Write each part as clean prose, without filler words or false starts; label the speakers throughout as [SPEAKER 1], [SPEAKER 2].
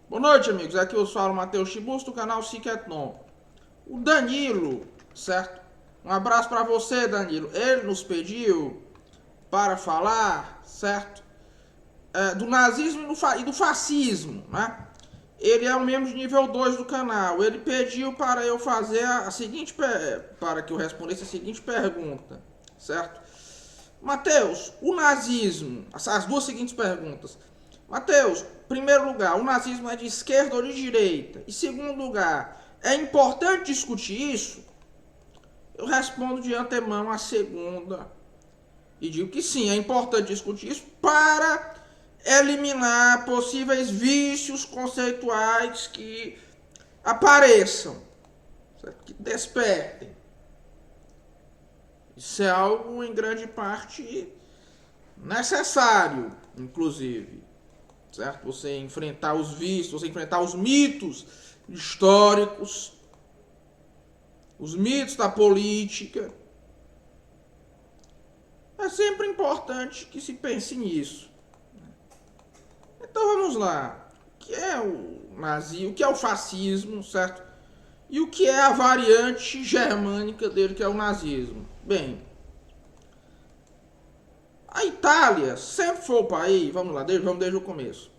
[SPEAKER 1] Boa noite, amigos. Aqui eu falo Matheus Chibus do canal Ciqueton. O Danilo, certo? Um abraço para você, Danilo. Ele nos pediu para falar, certo? Do nazismo e do fascismo, né? Ele é um membro de nível 2 do canal. Ele pediu para eu fazer a seguinte para que eu respondesse a seguinte pergunta, certo? Mateus, o nazismo, as duas seguintes perguntas. Mateus, primeiro lugar, o nazismo é de esquerda ou de direita? E segundo lugar, é importante discutir isso? Eu respondo de antemão a segunda e digo que sim, é importante discutir isso para eliminar possíveis vícios conceituais que apareçam, certo? Que despertem. Isso é algo em grande parte necessário, inclusive, certo? Você enfrentar os vícios, você enfrentar os mitos históricos, os mitos da política. É sempre importante que se pense nisso. Então vamos lá. O que é o nazismo? O que é o fascismo, certo? E o que é a variante germânica dele, que é o nazismo? Bem, a Itália sempre foi o país, vamos lá, vamos desde o começo.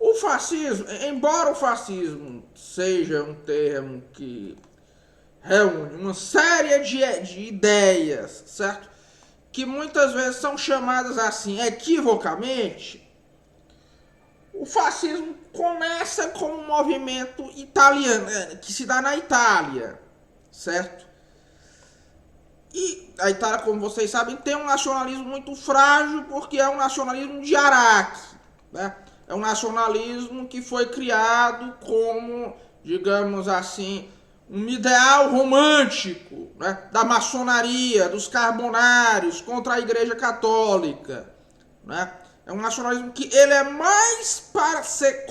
[SPEAKER 1] O fascismo, embora o fascismo seja um termo que reúne uma série de ideias, certo? Que muitas vezes são chamadas assim equivocamente, o fascismo começa como um movimento italiano, que se dá na Itália, certo? E a Itália, como vocês sabem, tem um nacionalismo muito frágil, porque é um nacionalismo de Araque, né? É um nacionalismo que foi criado como, digamos assim, um ideal romântico, né? Da maçonaria, dos carbonários, contra a Igreja Católica, né? É um nacionalismo que ele é mais para ser,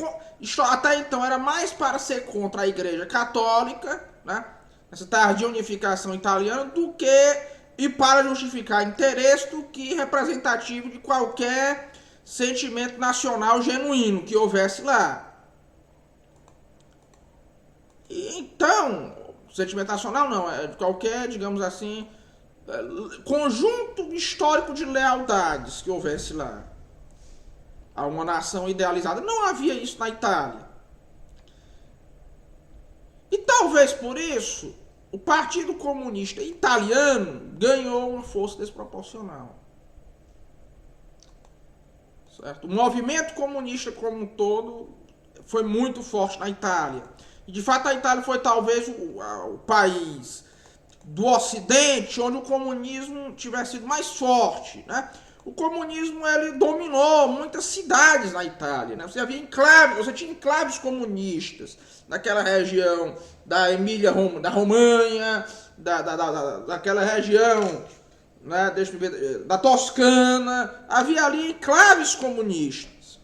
[SPEAKER 1] até então era mais para ser contra a Igreja Católica, né? Essa tardia unificação italiana, do que e para justificar interesse do que representativo de qualquer sentimento nacional genuíno que houvesse lá. E, então, sentimento nacional não, é de qualquer, digamos assim, conjunto histórico de lealdades que houvesse lá a uma nação idealizada. Não havia isso na Itália. E talvez por isso o Partido Comunista Italiano ganhou uma força desproporcional. Certo? O movimento comunista como um todo foi muito forte na Itália. E de fato a Itália foi talvez o país do Ocidente onde o comunismo tivesse sido mais forte, né? O comunismo ele dominou muitas cidades na Itália, né? Você havia enclaves, você tinha enclaves comunistas naquela região da Emília, da Romanha, daquela região, né? Deixa eu ver, da Toscana, havia ali enclaves comunistas.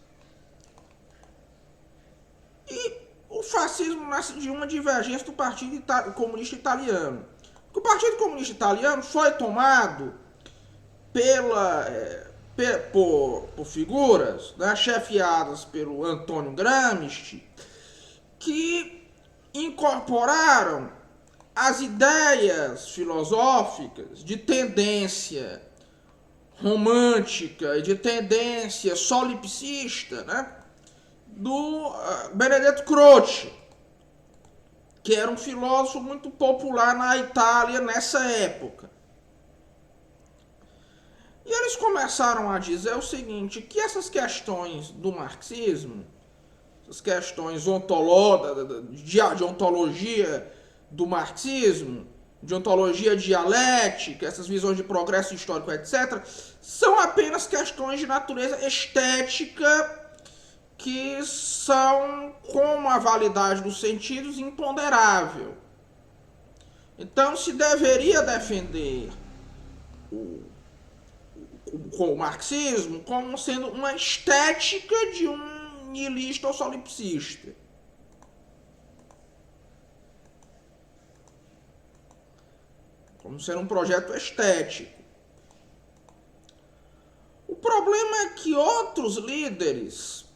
[SPEAKER 1] E o fascismo nasce de uma divergência do Partido Comunista Italiano. O Partido Comunista Italiano foi tomado por figuras, né, chefiadas pelo Antônio Gramsci, que incorporaram as ideias filosóficas de tendência romântica e de tendência solipsista, né, do Benedetto Croce, que era um filósofo muito popular na Itália nessa época. E eles começaram a dizer o seguinte, que essas questões do marxismo, essas questões de ontologia do marxismo, de ontologia dialética, essas visões de progresso histórico, etc., são apenas questões de natureza estética que são, como a validade dos sentidos, imponderável. Então se deveria defender o marxismo como sendo uma estética de um nihilista ou solipsista. Como sendo um projeto estético. O problema é que outros líderes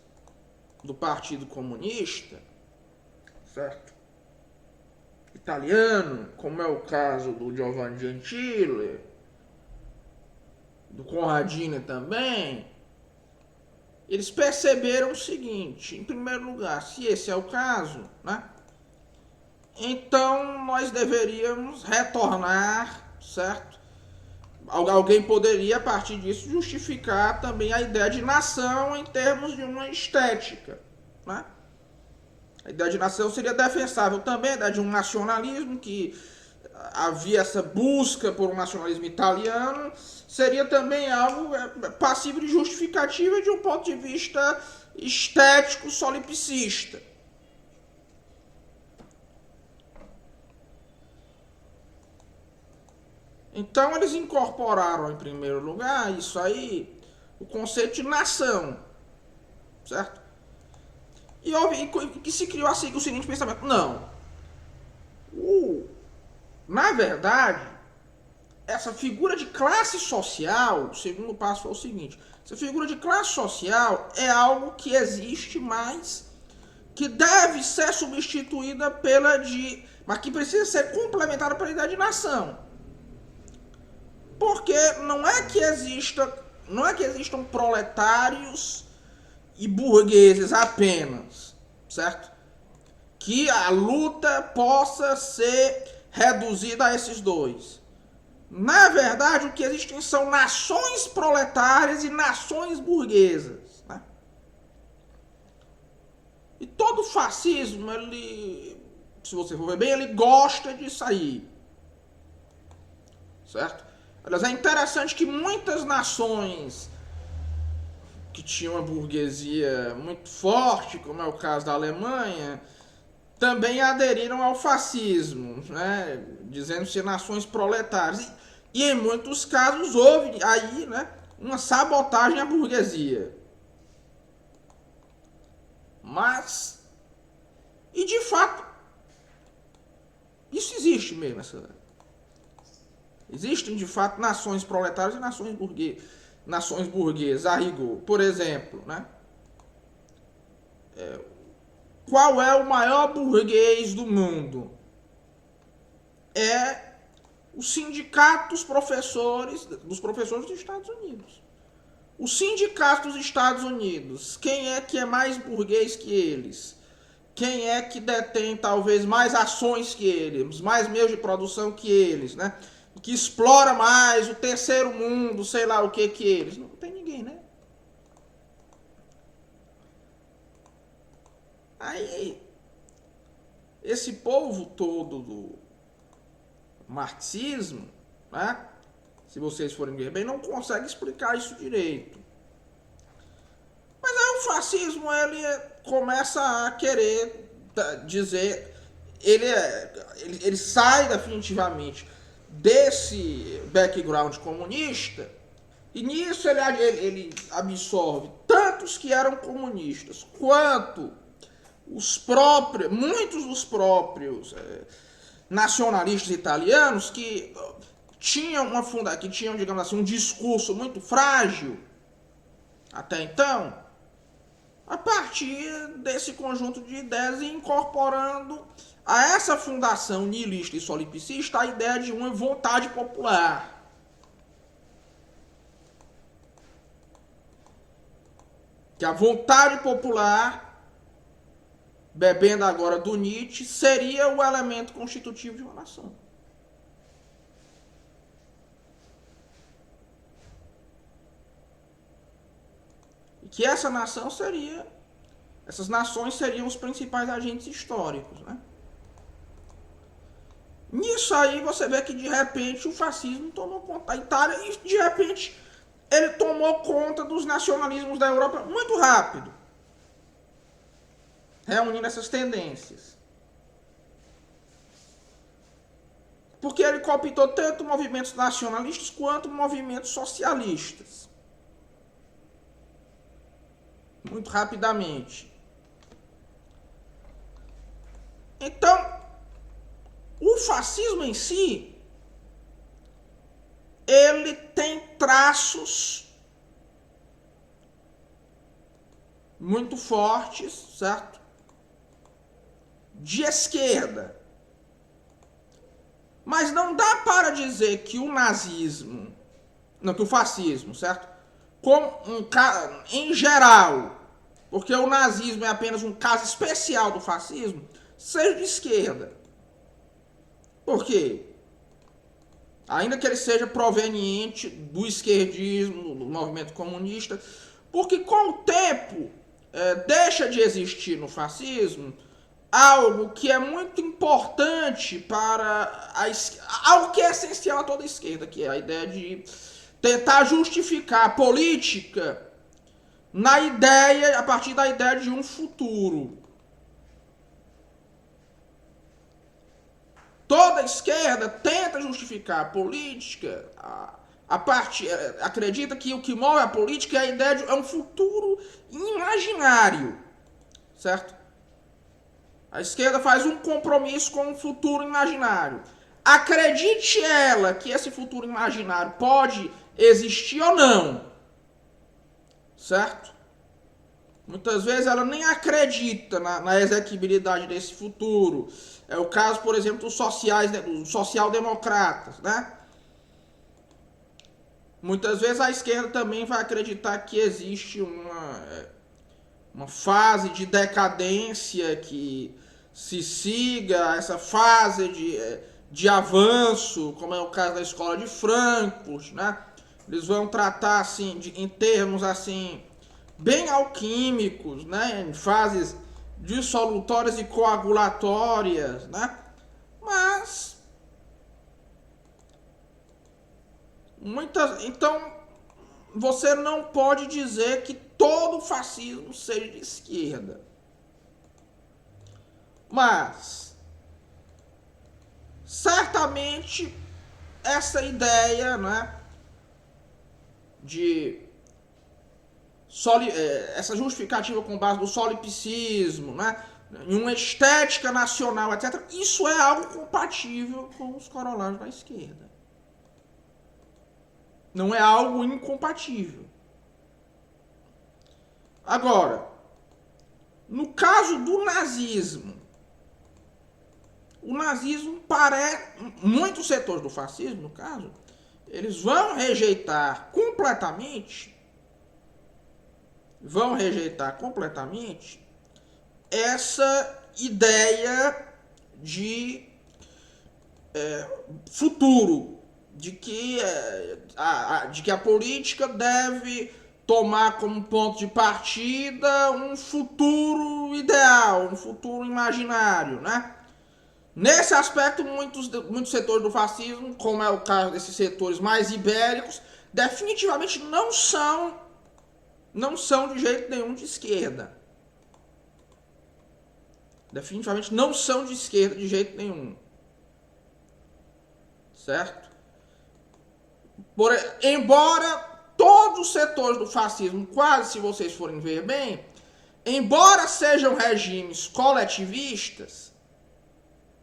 [SPEAKER 1] do Partido Comunista, certo? Italiano, como é o caso do Giovanni Gentile, do Conradini também, eles perceberam o seguinte: em primeiro lugar, se esse é o caso, né, então nós deveríamos retornar, certo? Alguém poderia, a partir disso, justificar também a ideia de nação em termos de uma estética, né? A ideia de nação seria defensável também, a ideia de um nacionalismo, que havia essa busca por um nacionalismo italiano, seria também algo passível de justificativa de um ponto de vista estético solipsista. Então eles incorporaram, em primeiro lugar, isso aí, o conceito de nação, certo? E que se criou assim, o seguinte pensamento: não, na verdade, essa figura de classe social, o segundo passo foi o seguinte: essa figura de classe social é algo que existe, mas que deve ser substituída mas que precisa ser complementada pela ideia de nação. Porque não é que existam proletários e burgueses apenas, certo? Que a luta possa ser reduzida a esses dois. Na verdade, o que existem são nações proletárias e nações burguesas, né? E todo fascismo, ele, se você for ver bem, ele gosta disso aí, certo? Aliás, é interessante que muitas nações que tinham uma burguesia muito forte, como é o caso da Alemanha, também aderiram ao fascismo, né? Dizendo-se nações proletárias. E em muitos casos houve aí, né, uma sabotagem à burguesia. Mas, e de fato, isso existe mesmo. Existem de fato nações proletárias e nações burguesas, a rigor. Por exemplo, né? Qual é o maior burguês do mundo? É o sindicato dos professores dos Estados Unidos. O sindicato dos Estados Unidos, quem é que é mais burguês que eles? Quem é que detém talvez mais ações que eles, mais meios de produção que eles, né? Que explora mais o terceiro mundo, sei lá o que eles. Não tem ninguém, né? Aí, esse povo todo do marxismo, né? Se vocês forem ver bem, não consegue explicar isso direito. Mas aí o fascismo, ele começa a querer dizer, ele sai definitivamente desse background comunista, e nisso ele absorve tanto os que eram comunistas quanto muitos dos próprios nacionalistas italianos que tinham digamos assim, um discurso muito frágil até então, a partir desse conjunto de ideias e incorporando a essa fundação nihilista e solipsista a ideia de uma vontade popular. Que a vontade popular, bebendo agora do Nietzsche, seria o elemento constitutivo de uma nação. E que essas nações seriam os principais agentes históricos, né? Nisso aí você vê que de repente o fascismo tomou conta da Itália e de repente ele tomou conta dos nacionalismos da Europa muito rápido, reunindo essas tendências. Porque ele cooptou tanto movimentos nacionalistas quanto movimentos socialistas. Muito rapidamente. Então, o fascismo em si, ele tem traços muito fortes, certo? De esquerda. Mas não dá para dizer que o nazismo, não, que o fascismo, certo? Em geral, porque o nazismo é apenas um caso especial do fascismo, seja de esquerda. Por quê? Ainda que ele seja proveniente do esquerdismo, do movimento comunista, porque com o tempo deixa de existir no fascismo algo que é muito importante para algo que é essencial a toda a esquerda, que é a ideia de tentar justificar a política a partir da ideia de um futuro. Toda a esquerda tenta justificar a política, acredita que o que move a política é a ideia de um futuro imaginário, certo? A esquerda faz um compromisso com um futuro imaginário. Acredite ela que esse futuro imaginário pode existir ou não, certo? Muitas vezes ela nem acredita na exequibilidade desse futuro. É o caso, por exemplo, dos social-democratas, né? Muitas vezes a esquerda também vai acreditar que existe uma fase de decadência que se siga essa fase de avanço, como é o caso da escola de Frankfurt, né? Eles vão tratar assim em termos assim bem alquímicos, né? Em fases dissolutórias e coagulatórias, né? Mas então você não pode dizer que todo fascismo seja de esquerda. Mas certamente essa ideia, né, de essa justificativa com base no solipsismo, né, em uma estética nacional, etc., isso é algo compatível com os corolários da esquerda. Não é algo incompatível. Agora, no caso do nazismo, o nazismo muitos setores do fascismo, no caso, eles vão rejeitar completamente essa ideia de futuro, de que a política deve tomar como ponto de partida um futuro ideal, um futuro imaginário, né? Nesse aspecto, muitos setores do fascismo, como é o caso desses setores mais ibéricos, definitivamente não são de jeito nenhum de esquerda. Definitivamente não são de esquerda de jeito nenhum. Certo? Embora todos os setores do fascismo, quase se vocês forem ver bem, embora sejam regimes coletivistas,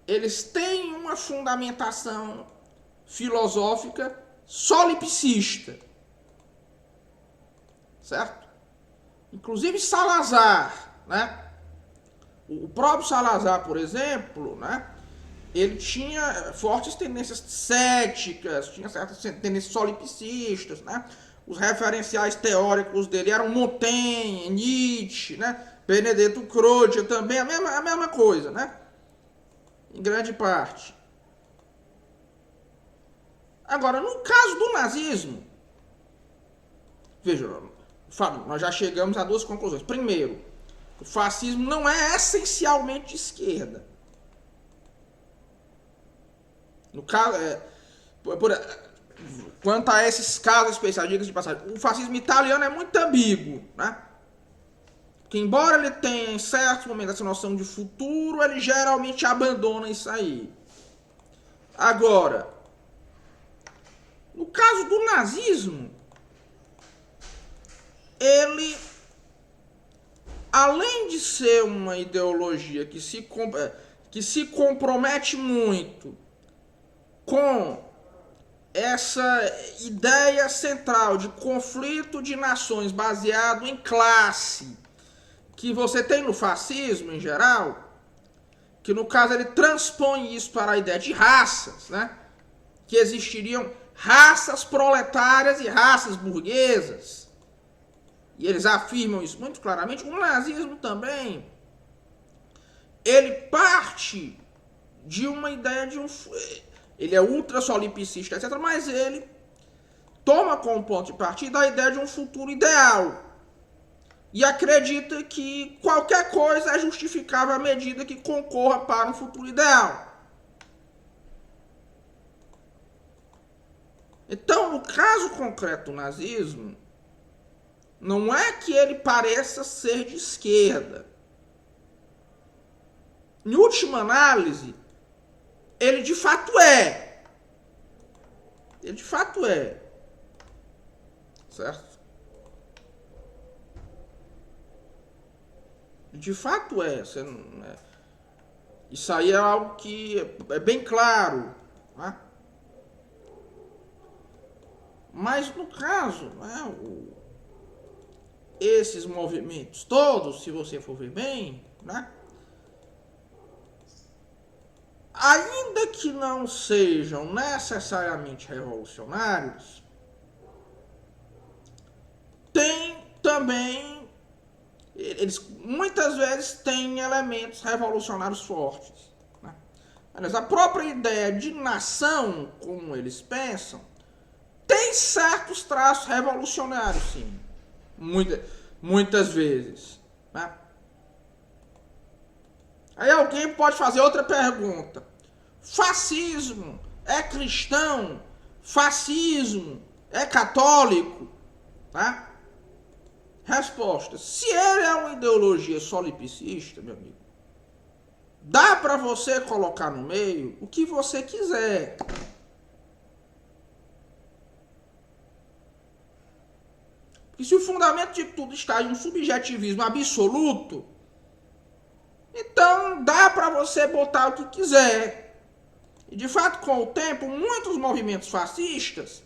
[SPEAKER 1] eles têm uma fundamentação filosófica solipsista. Certo? Inclusive Salazar, né? O próprio Salazar, por exemplo, né? Ele tinha fortes tendências céticas, tinha certas tendências solipsistas, né? Os referenciais teóricos dele eram Montaigne, Nietzsche, né? Benedetto Croce também, a mesma coisa, né? Em grande parte. Agora, no caso do nazismo, veja, Fábio, nós já chegamos a duas conclusões. Primeiro, o fascismo não é essencialmente de esquerda. No caso, quanto a esses casos especiais, dicas de passagem, o fascismo italiano é muito ambíguo, né? Porque embora ele tenha em certos momentos essa noção de futuro, ele geralmente abandona isso aí. Agora, no caso do nazismo, ele, além de ser uma ideologia que se compromete muito com essa ideia central de conflito de nações baseado em classe, que você tem no fascismo em geral, que no caso ele transpõe isso para a ideia de raças, né? Que existiriam raças proletárias e raças burguesas. E eles afirmam isso muito claramente. O nazismo também, ele parte de uma ideia de um... Ele é ultra solipsista, etc. Mas ele toma como ponto de partida a ideia de um futuro ideal. E acredita que qualquer coisa é justificável à medida que concorra para um futuro ideal. Então, no caso concreto do nazismo, não é que ele pareça ser de esquerda. Em última análise, ele de fato é. Ele de fato é. Certo? De fato é. Isso aí é algo que é bem claro. Né? Mas no caso, né, esses movimentos todos, se você for ver bem, né, ainda que não sejam necessariamente revolucionários, tem também, eles muitas vezes têm elementos revolucionários fortes. Né? Mas a própria ideia de nação, como eles pensam, tem certos traços revolucionários, sim. Muitas vezes. Né? Aí alguém pode fazer outra pergunta. Fascismo é cristão? Fascismo é católico? Tá? Resposta. Se ele é uma ideologia solipsista, meu amigo, dá para você colocar no meio o que você quiser. Porque se o fundamento de tudo está em um subjetivismo absoluto, então dá para você botar o que quiser. E de fato, com o tempo, muitos movimentos fascistas,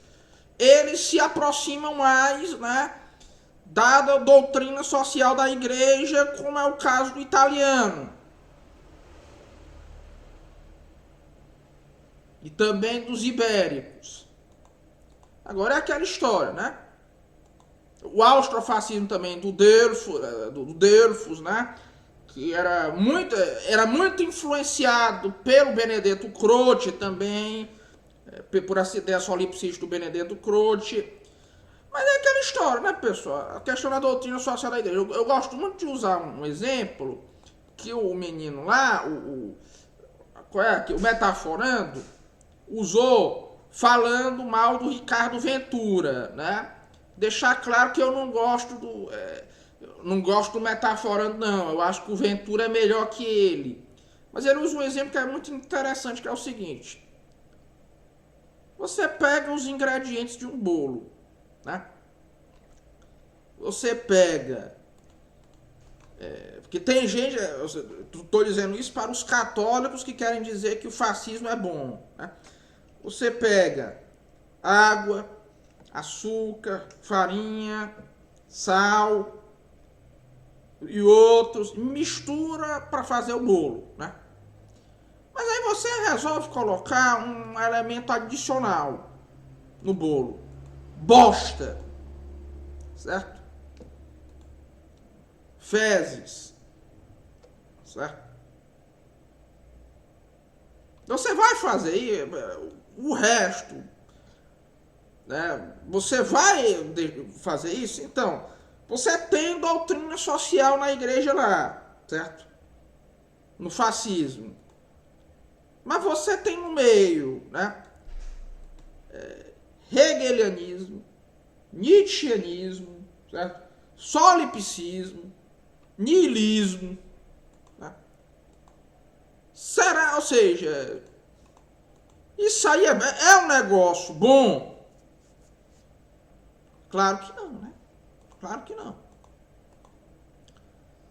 [SPEAKER 1] eles se aproximam mais, né, da doutrina social da igreja, como é o caso do italiano. E também dos ibéricos. Agora é aquela história, né? O austrofascismo também do Dreyfus, né? Que era muito influenciado pelo Benedetto Croce também, por essa ideia solipsista do Benedetto Croce. Mas é aquela história, né, pessoal? A questão da doutrina social da igreja. Eu gosto muito de usar um exemplo que o menino lá, o Metaforando, usou falando mal do Ricardo Ventura, né? Deixar claro que eu não gosto do Metaforando, não. Eu acho que o Ventura é melhor que ele. Mas ele usa um exemplo que é muito interessante, que é o seguinte. Você pega os ingredientes de um bolo, né? Você pega... porque tem gente... Estou dizendo isso para os católicos que querem dizer que o fascismo é bom, né? Você pega água, açúcar, farinha, sal e outros, mistura para fazer o bolo, né? Mas aí você resolve colocar um elemento adicional no bolo. Bosta. Certo? Fezes. Certo? Você vai fazer o resto, né? Você vai fazer isso? Então, você tem doutrina social na igreja lá, certo? No fascismo. Mas você tem no meio, né? Hegelianismo, Nietzscheanismo, certo? Solipsismo, niilismo. Né? Será, ou seja, isso aí é um negócio bom? Claro que não, né? Claro que não.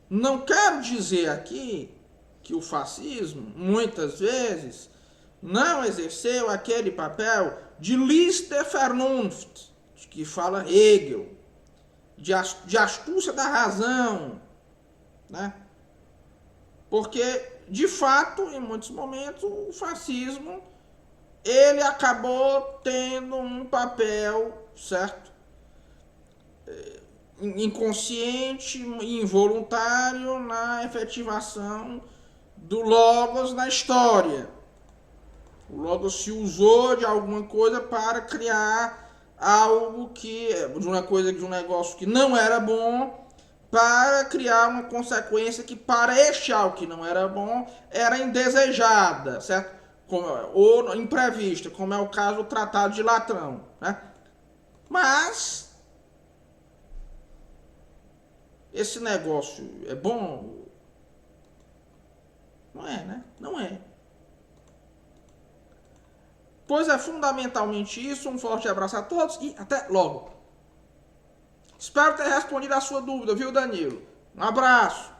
[SPEAKER 1] Não quero dizer aqui que o fascismo, muitas vezes, não exerceu aquele papel de List der Vernunft, que fala Hegel, de astúcia da razão, né? Porque, de fato, em muitos momentos, o fascismo, ele acabou tendo um papel, certo? Inconsciente e involuntário na efetivação do Logos na história. O Logos se usou de alguma coisa para criar algo que, de um negócio que não era bom, para criar uma consequência que para este algo que não era bom era indesejada, certo? Ou imprevista, como é o caso do Tratado de Latrão, né? Mas esse negócio é bom? Não é, né? Não é. Pois é fundamentalmente isso. Um forte abraço a todos e até logo. Espero ter respondido a sua dúvida, viu, Danilo? Um abraço.